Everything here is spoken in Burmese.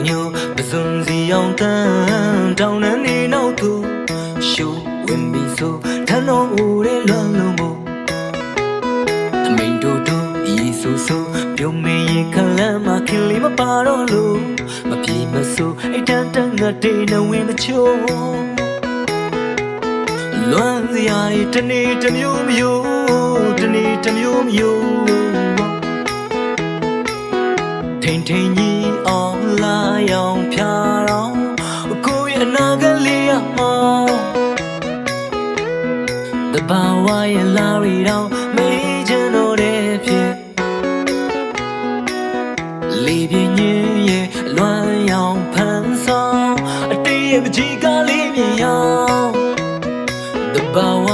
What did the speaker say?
ညပစွန်စီအောင်တန်းတောင်းနှနေနောက်သူရှူဝင်ပြီးဆိုထန်းတော်ဦးရဲ့လွန်လုံးမို့အမိန်တို့ဤဆိုပြုံးမင်းရင်ခလမ်းမှာခင်လေးမပါတော့လို့မပြေမဆိုအိတ်တန်းတန်းငါတေးနဝင်မချိုးလွမ်းစရာတွေတနေ့တစ်မျိုးမျိုးတနေ့တစ်မျိုးမျိုးထိန်ကြီးအောင်လာရောင်ဖြာတော့ကိုယ့်ရဲ့အနာဂတ်လေးရအောင်တဘာဝရဲ့လာရီတော့မေးချင်တော့တဲ့ဖြစ်လေးပြင်းရဲ့လွမ်းရောင်ဖန်ဆောင်အတေးရဲ့ပကြီးကလေးမြင်ရောတဘာဝ